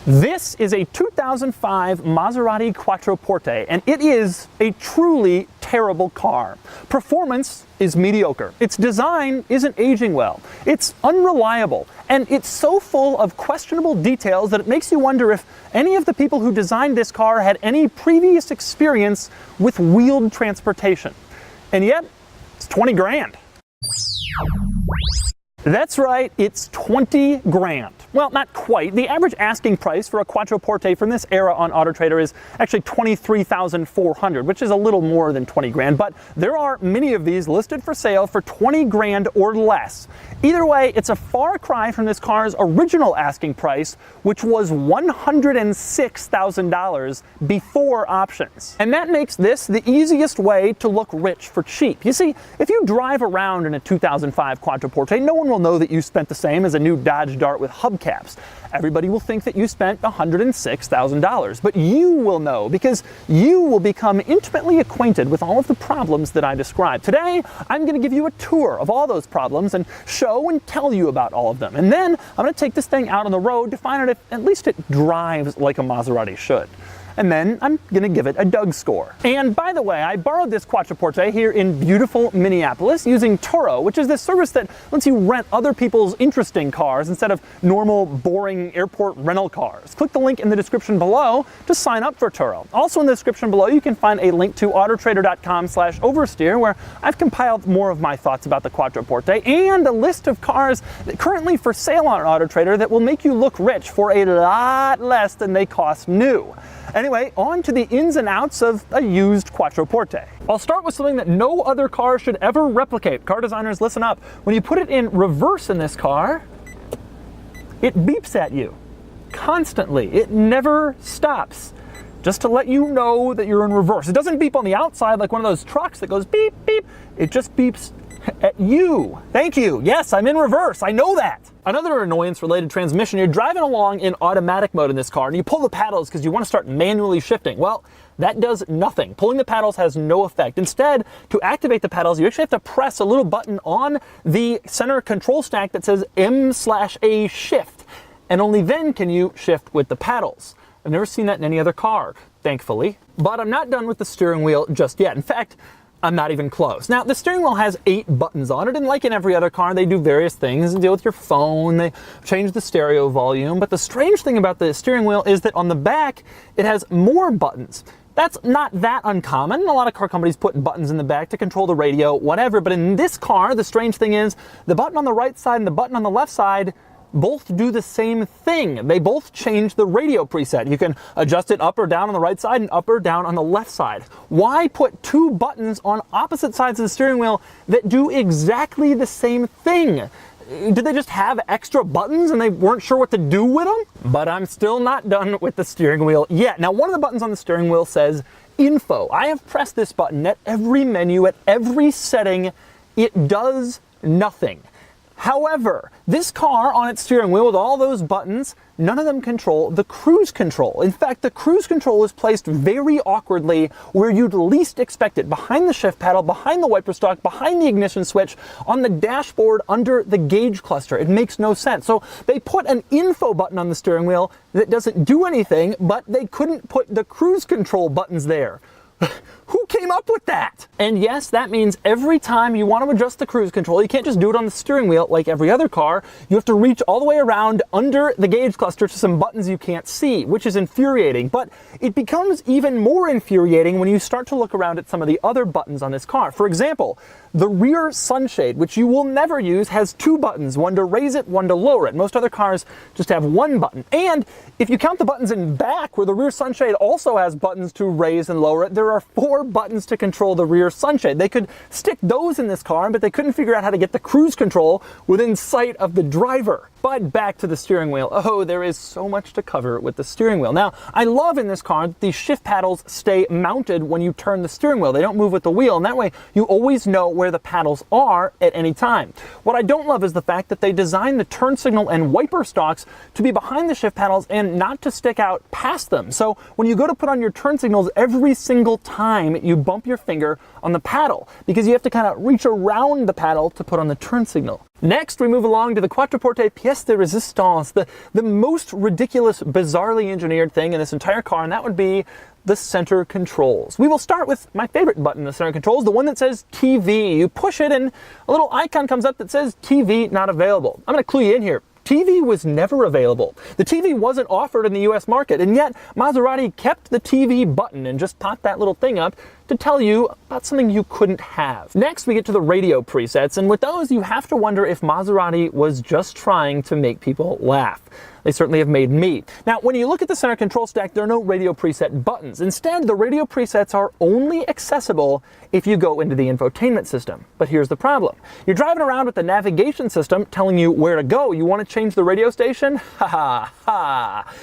This is a 2005 Maserati Quattroporte, and it is a truly terrible car. Performance is mediocre. Its design isn't aging well. It's unreliable, and it's so full of questionable details that it makes you wonder if any of the people who designed this car had any previous experience with wheeled transportation. And yet, it's 20 grand. That's right, it's 20 grand. Well, not quite. The average asking price for a Quattroporte from this era on AutoTrader is actually $23,400, which is a little more than 20 grand, but there are many of these listed for sale for 20 grand or less. Either way, it's a far cry from this car's original asking price, which was $106,000 before options. And that makes this the easiest way to look rich for cheap. You see, if you drive around in a 2005 Quattroporte, no one will know that you spent the same as a new Dodge Dart with hubcaps. Everybody will think that you spent $106,000, but you will know because you will become intimately acquainted with all of the problems that I described. Today, I'm going to give you a tour of all those problems and show and tell you about all of them. And then I'm going to take this thing out on the road to find out if at least it drives like a Maserati should. And then I'm going to give it a Doug score. And by the way, I borrowed this Quattroporte here in beautiful Minneapolis using Turo, which is this service that lets you rent other people's interesting cars instead of normal, boring airport rental cars. Click the link in the description below to sign up for Turo. Also in the description below, you can find a link to autotrader.com/oversteer, where I've compiled more of my thoughts about the Quattroporte and a list of cars that currently for sale on AutoTrader that will make you look rich for a lot less than they cost new. Anyway, on to the ins and outs of a used Quattroporte. I'll start with something that no other car should ever replicate. Car designers, listen up. When you put it in reverse in this car, it beeps at you constantly. It never stops. Just to let you know that you're in reverse. It doesn't beep on the outside like one of those trucks that goes beep, beep. It just beeps at you. Thank you. Yes, I'm in reverse. I know that. Another annoyance-related transmission, you're driving along in automatic mode in this car, and you pull the paddles because you want to start manually shifting. Well, that does nothing. Pulling the paddles has no effect. Instead, to activate the paddles, you actually have to press a little button on the center control stack that says M/A shift, and only then can you shift with the paddles. I've never seen that in any other car, thankfully. But I'm not done with the steering wheel just yet. In fact, I'm not even close. Now, the steering wheel has 8 buttons on it, and like in every other car, they do various things and deal with your phone, they change the stereo volume, but the strange thing about the steering wheel is that on the back, it has more buttons. That's not that uncommon. A lot of car companies put buttons in the back to control the radio, whatever, but in this car, the strange thing is, the button on the right side and the button on the left side both do the same thing. They both change the radio preset. You can adjust it up or down on the right side and up or down on the left side. Why put 2 buttons on opposite sides of the steering wheel that do exactly the same thing? Did they just have extra buttons and they weren't sure what to do with them? But I'm still not done with the steering wheel yet. Now, one of the buttons on the steering wheel says Info. I have pressed this button at every menu, at every setting. It does nothing. However, this car on its steering wheel with all those buttons, none of them control the cruise control. In fact, the cruise control is placed very awkwardly where you'd least expect it, behind the shift paddle, behind the wiper stalk, behind the ignition switch, on the dashboard under the gauge cluster. It makes no sense. So they put an info button on the steering wheel that doesn't do anything, but they couldn't put the cruise control buttons there. Who came up with that? And yes, that means every time you want to adjust the cruise control, you can't just do it on the steering wheel like every other car. You have to reach all the way around under the gauge cluster to some buttons you can't see, which is infuriating. But it becomes even more infuriating when you start to look around at some of the other buttons on this car. For example, the rear sunshade, which you will never use, has 2 buttons, one to raise it, one to lower it. Most other cars just have 1 button. And if you count the buttons in back, where the rear sunshade also has buttons to raise and lower it, there are 4 buttons to control the rear sunshade. They could stick those in this car, but they couldn't figure out how to get the cruise control within sight of the driver. But back to the steering wheel. Oh, there is so much to cover with the steering wheel. Now, I love in this car that the shift paddles stay mounted when you turn the steering wheel. They don't move with the wheel, and that way you always know where the paddles are at any time. What I don't love is the fact that they designed the turn signal and wiper stalks to be behind the shift paddles and not to stick out past them. So when you go to put on your turn signals, every single time you bump your finger on the paddle because you have to kind of reach around the paddle to put on the turn signal. Next, we move along to the Quattroporte pièce de résistance, the most ridiculous, bizarrely engineered thing in this entire car, and that would be the center controls. We will start with my favorite button in the center controls, the one that says TV. You push it and a little icon comes up that says TV not available. I'm going to clue you in here. TV was never available. The TV wasn't offered in the US market, and yet Maserati kept the TV button and just popped that little thing up to tell you about something you couldn't have. Next, we get to the radio presets, and with those, you have to wonder if Maserati was just trying to make people laugh. They certainly have made me. Now, when you look at the center control stack, there are no radio preset buttons. Instead, the radio presets are only accessible if you go into the infotainment system. But here's the problem. You're driving around with the navigation system telling you where to go. You want to change the radio station? Ha ha ha.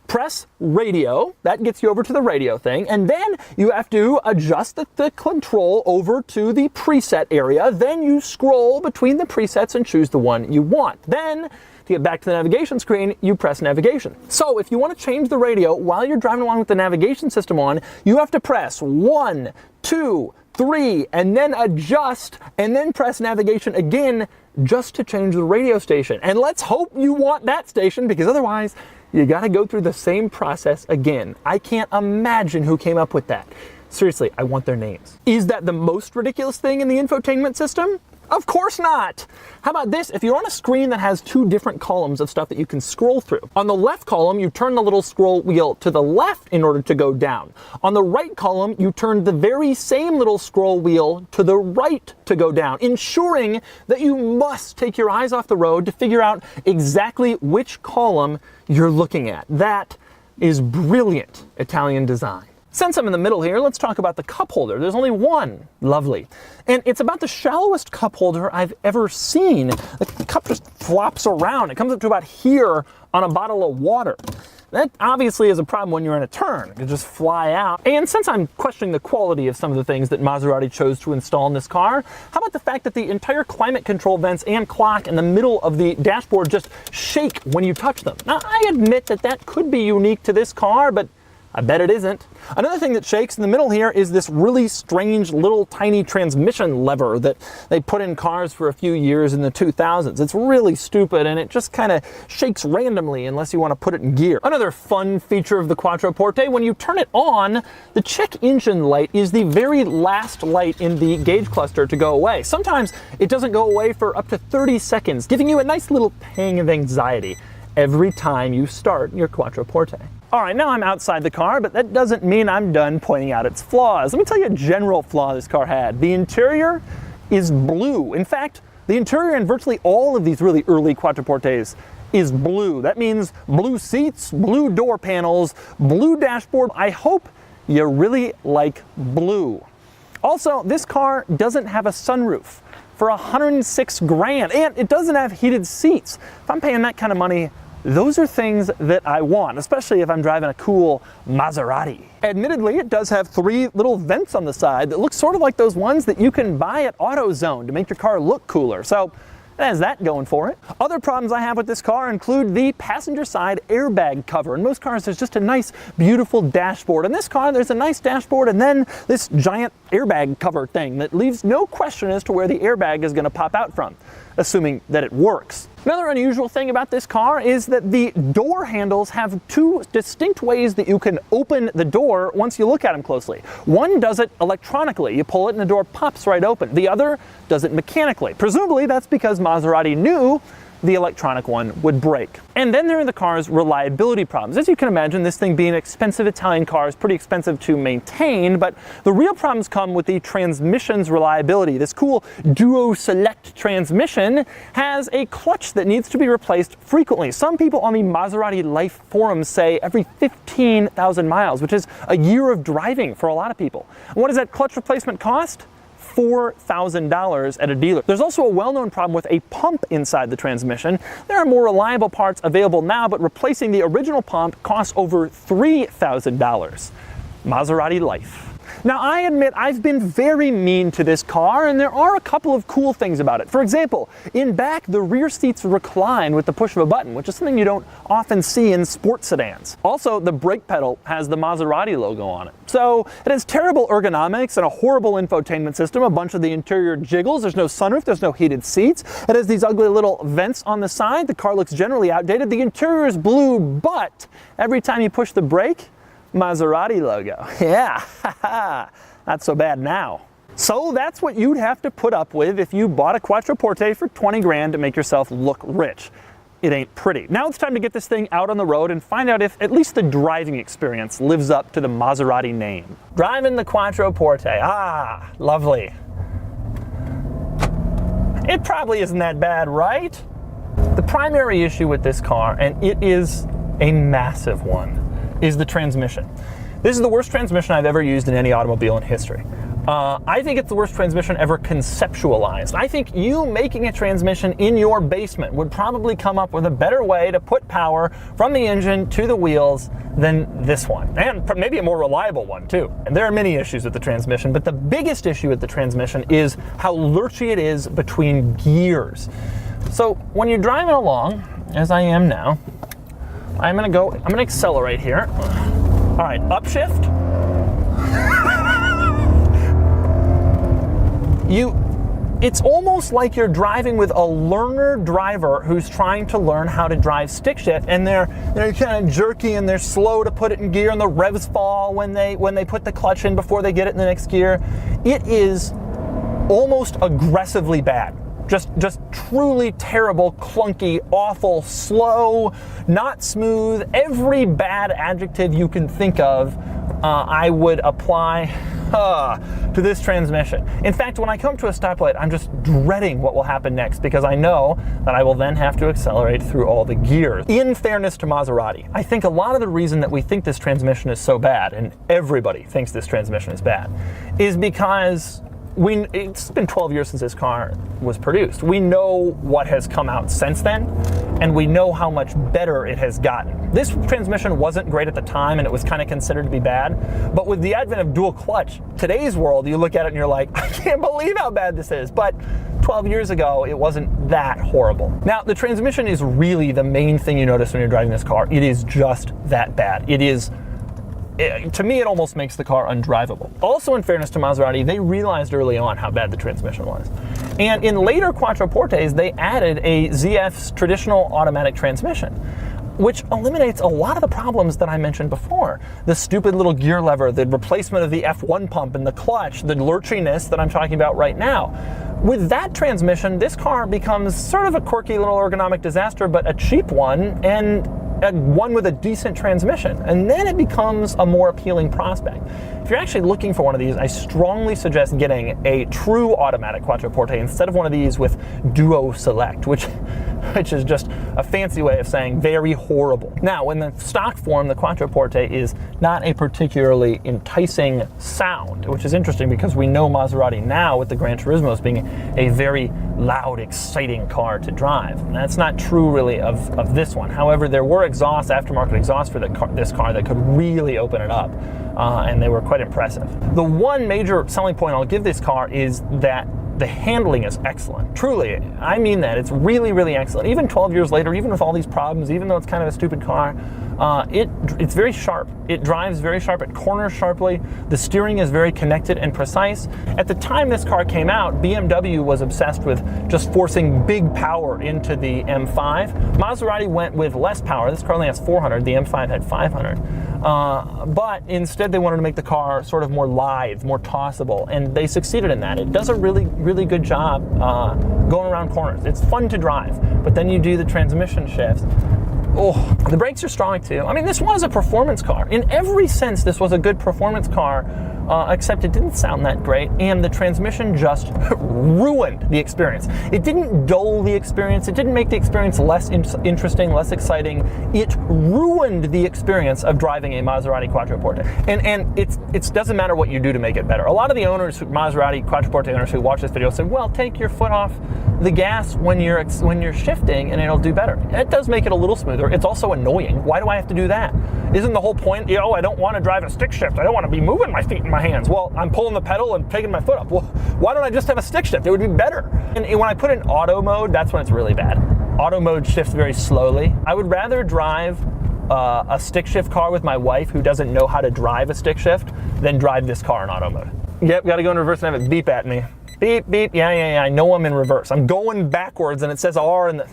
Press radio, that gets you over to the radio thing, and then you have to adjust the control over to the preset area. Then you scroll between the presets and choose the one you want. Then, to get back to the navigation screen, you press navigation. So if you want to change the radio while you're driving along with the navigation system on, you have to press 1, 2, 3, and then adjust, and then press navigation again just to change the radio station. And let's hope you want that station, because otherwise, you gotta go through the same process again. I can't imagine who came up with that. Seriously, I want their names. Is that the most ridiculous thing in the infotainment system? Of course not! How about this? If you're on a screen that has two different columns of stuff that you can scroll through. On the left column, you turn the little scroll wheel to the left in order to go down. On the right column, you turn the very same little scroll wheel to the right to go down, ensuring that you must take your eyes off the road to figure out exactly which column you're looking at. That is brilliant Italian design. Since I'm in the middle here, let's talk about the cup holder. There's only one. Lovely. And it's about the shallowest cup holder I've ever seen. The cup just flops around. It comes up to about here on a bottle of water. That obviously is a problem when you're in a turn. It can just fly out. And since I'm questioning the quality of some of the things that Maserati chose to install in this car, how about the fact that the entire climate control vents and clock in the middle of the dashboard just shake when you touch them? Now, I admit that that could be unique to this car, but I bet it isn't. Another thing that shakes in the middle here is this really strange little tiny transmission lever that they put in cars for a few years in the 2000s. It's really stupid and it just kind of shakes randomly unless you want to put it in gear. Another fun feature of the Quattroporte, when you turn it on, the check engine light is the very last light in the gauge cluster to go away. Sometimes it doesn't go away for up to 30 seconds, giving you a nice little pang of anxiety every time you start your Quattroporte. All right, now I'm outside the car, but that doesn't mean I'm done pointing out its flaws. Let me tell you a general flaw this car had. The interior is blue. In fact, the interior in virtually all of these really early Quattroportes is blue. That means blue seats, blue door panels, blue dashboard. I hope you really like blue. Also, this car doesn't have a sunroof for $106 grand, and it doesn't have heated seats. If I'm paying that kind of money, those are things that I want, especially if I'm driving a cool Maserati. Admittedly, it does have three little vents on the side that look sort of like those ones that you can buy at AutoZone to make your car look cooler. So it has that going for it. Other problems I have with this car include the passenger side airbag cover. In most cars, there's just a nice, beautiful dashboard. In this car, there's a nice dashboard and then this giant airbag cover thing that leaves no question as to where the airbag is going to pop out from, assuming that it works. Another unusual thing about this car is that the door handles have two distinct ways that you can open the door once you look at them closely. One does it electronically. You pull it and the door pops right open. The other does it mechanically. Presumably that's because Maserati knew the electronic one would break. And then there are the car's reliability problems. As you can imagine, this thing being an expensive Italian car is pretty expensive to maintain, but the real problems come with the transmission's reliability. This cool Duo Select transmission has a clutch that needs to be replaced frequently. Some people on the Maserati Life forums say every 15,000 miles, which is a year of driving for a lot of people. And what does that clutch replacement cost? $4,000 at a dealer. There's also a well-known problem with a pump inside the transmission. There are more reliable parts available now, but replacing the original pump costs over $3,000. Maserati Life. Now, I admit I've been very mean to this car, and there are a couple of cool things about it. For example, in back, the rear seats recline with the push of a button, which is something you don't often see in sports sedans. Also, the brake pedal has the Maserati logo on it. So it has terrible ergonomics and a horrible infotainment system. A bunch of the interior jiggles. There's no sunroof. There's no heated seats. It has these ugly little vents on the side. The car looks generally outdated. The interior is blue, but every time you push the brake, Maserati logo. Yeah, not so bad now. So that's what you'd have to put up with if you bought a Quattroporte for 20 grand to make yourself look rich. It ain't pretty. Now it's time to get this thing out on the road and find out if at least the driving experience lives up to the Maserati name. Driving the Quattroporte. Ah, lovely. It probably isn't that bad, right? The primary issue with this car, and it is a massive one, is the transmission. This is the worst transmission I've ever used in any automobile in history. I think it's the worst transmission ever conceptualized. I think you making a transmission in your basement would probably come up with a better way to put power from the engine to the wheels than this one, and maybe a more reliable one too. And there are many issues with the transmission, but the biggest issue with the transmission is how lurchy it is between gears. So when you're driving along, as I am now, I'm gonna accelerate here. All right, upshift. It's almost like you're driving with a learner driver who's trying to learn how to drive stick shift, and they're kind of jerky and they're slow to put it in gear, and the revs fall when they put the clutch in before they get it in the next gear. It is almost aggressively bad. Just truly terrible, clunky, awful, slow, not smooth. Every bad adjective you can think of, I would apply to this transmission. In fact, when I come to a stoplight, I'm just dreading what will happen next, because I know that I will then have to accelerate through all the gears. In fairness to Maserati, I think a lot of the reason that we think this transmission is so bad, and everybody thinks this transmission is bad, is because it's been 12 years since this car was produced. We know what has come out since then, and we know how much better it has gotten. This transmission wasn't great at the time, and it was kind of considered to be bad, but with the advent of dual clutch, today's world, you look at it and you're like, I can't believe how bad this is. But 12 years ago, it wasn't that horrible. Now, the transmission is really the main thing you notice when you're driving this car. It is just that bad. To me, it almost makes the car undrivable. Also, in fairness to Maserati, they realized early on how bad the transmission was. And in later Quattroportes, they added a ZF's traditional automatic transmission, which eliminates a lot of the problems that I mentioned before. The stupid little gear lever, the replacement of the F1 pump and the clutch, the lurchiness that I'm talking about right now. With that transmission, this car becomes sort of a quirky little ergonomic disaster, but a cheap one, and one with a decent transmission, and then it becomes a more appealing prospect. If you're actually looking for one of these, I strongly suggest getting a true automatic Quattroporte instead of one of these with Duo Select, which is just a fancy way of saying very horrible. Now, in the stock form, the Quattroporte is not a particularly enticing sound, which is interesting because we know Maserati now with the Gran Turismos being a very loud, exciting car to drive. And that's not true really of this one. However, there were aftermarket exhausts for this car that could really open it up, and they were quite impressive. The one major selling point I'll give this car is that the handling is excellent. Truly, I mean that. It's really, really excellent. Even 12 years later, even with all these problems, even though it's kind of a stupid car, it's very sharp. It drives very sharp. It corners sharply. The steering is very connected and precise. At the time this car came out, BMW was obsessed with just forcing big power into the M5. Maserati went with less power. This car only has 400. The M5 had 500. But instead they wanted to make the car sort of more lithe, more tossable, and they succeeded in that. It does a really, really good job going around corners. It's fun to drive, but then you do the transmission shifts. Oh, the brakes are strong too. I mean, this was a performance car. In every sense, this was a good performance car, except it didn't sound that great, and the transmission just ruined the experience. It didn't dull the experience. It didn't make the experience less interesting, less exciting. It ruined the experience of driving a Maserati Quattroporte. And it doesn't matter what you do to make it better. A lot of the owners, Maserati Quattroporte owners who watch this video say, well, take your foot off the gas when you're shifting and it'll do better. It does make it a little smoother. It's also annoying. Why do I have to do that? Isn't the whole point, you know, I don't want to drive a stick shift. I don't want to be moving my feet and my hands. Well, I'm pulling the pedal and taking my foot up. Well, why don't I just have a stick shift? It would be better. And when I put in auto mode, that's when it's really bad. Auto mode shifts very slowly. I would rather drive a stick shift car with my wife who doesn't know how to drive a stick shift than drive this car in auto mode. Yep, got to go in reverse and have it beep at me. Beep, beep, yeah, I know I'm in reverse. I'm going backwards and it says R and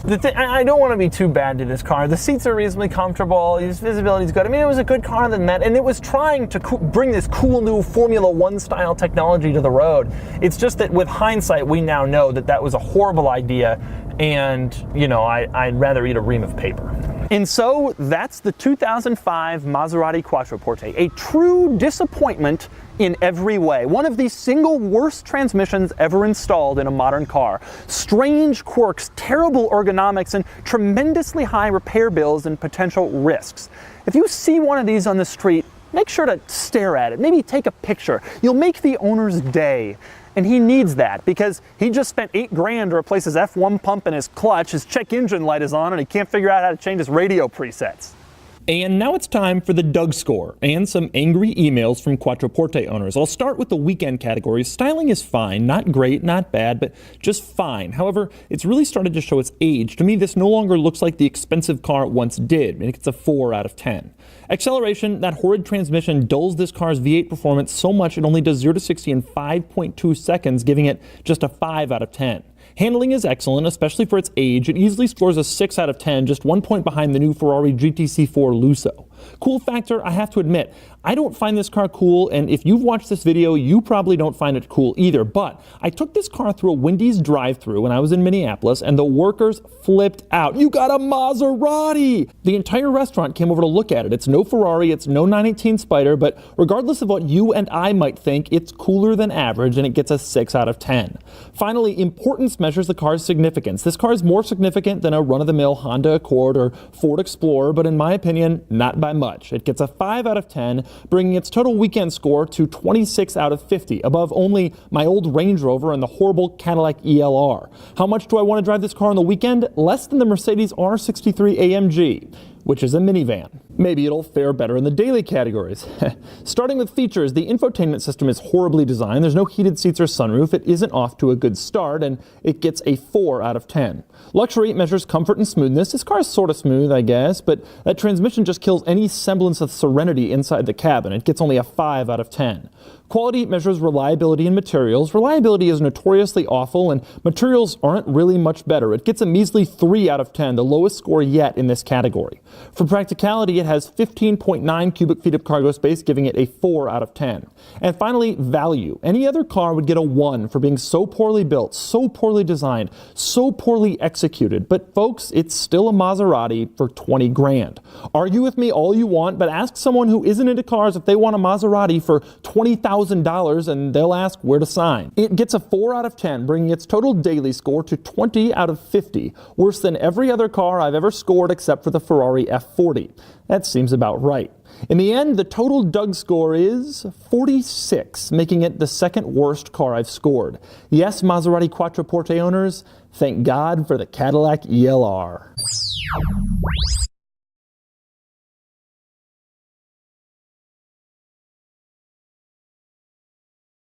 I don't want to be too bad to this car. The seats are reasonably comfortable, his visibility is good. I mean, it was a good car than that, and it was trying to bring this cool new Formula One style technology to the road. It's just that with hindsight, we now know that that was a horrible idea, and, you know, I'd rather eat a ream of paper. And so that's the 2005 Maserati Quattroporte, a true disappointment in every way. One of the single worst transmissions ever installed in a modern car. Strange quirks, terrible ergonomics, and tremendously high repair bills and potential risks. If you see one of these on the street, make sure to stare at it, maybe take a picture. You'll make the owner's day. And he needs that because he just spent $8,000 to replace his F1 pump and his clutch, his check engine light is on, and he can't figure out how to change his radio presets. And now it's time for the Doug score and some angry emails from Quattroporte owners. I'll start with the weekend categories. Styling is fine, not great, not bad, but just fine. However, it's really started to show its age. To me, this no longer looks like the expensive car it once did, and it gets a 4 out of 10. Acceleration, that horrid transmission dulls this car's V8 performance so much it only does 0 to 60 in 5.2 seconds, giving it just a 5 out of 10. Handling is excellent, especially for its age. It easily scores a 6 out of 10, just 1 point behind the new Ferrari GTC4 Lusso. Cool factor, I have to admit, I don't find this car cool, and if you've watched this video, you probably don't find it cool either, but I took this car through a Wendy's drive-thru when I was in Minneapolis, and the workers flipped out. You got a Maserati! The entire restaurant came over to look at it. It's no Ferrari, it's no 918 Spider, but regardless of what you and I might think, it's cooler than average, and it gets a 6 out of 10. Finally, importance measures the car's significance. This car is more significant than a run-of-the-mill Honda Accord or Ford Explorer, but in my opinion, not by much. It gets a 5 out of 10, bringing its total weekend score to 26 out of 50, above only my old Range Rover and the horrible Cadillac ELR. How much do I want to drive this car on the weekend? Less than the Mercedes R63 AMG, which is a minivan. Maybe it'll fare better in the daily categories. Starting with features, the infotainment system is horribly designed. There's no heated seats or sunroof. It isn't off to a good start, and it gets a 4 out of 10. Luxury measures comfort and smoothness. This car is sort of smooth, I guess, but that transmission just kills any semblance of serenity inside the cabin. It gets only a 5 out of 10. Quality measures reliability and materials. Reliability is notoriously awful, and materials aren't really much better. It gets a measly 3 out of 10, the lowest score yet in this category. For practicality, it has 15.9 cubic feet of cargo space, giving it a 4 out of 10. And finally, value. Any other car would get a 1 for being so poorly built, so poorly designed, so poorly executed. But folks, it's still a Maserati for 20 grand. Argue with me all you want, but ask someone who isn't into cars if they want a Maserati for $20,000 and they'll ask where to sign. It gets a 4 out of 10, bringing its total daily score to 20 out of 50, worse than every other car I've ever scored except for the Ferrari F40. That seems about right. In the end, the total Doug score is 46, making it the second worst car I've scored. Yes, Maserati Quattroporte owners, thank God for the Cadillac ELR.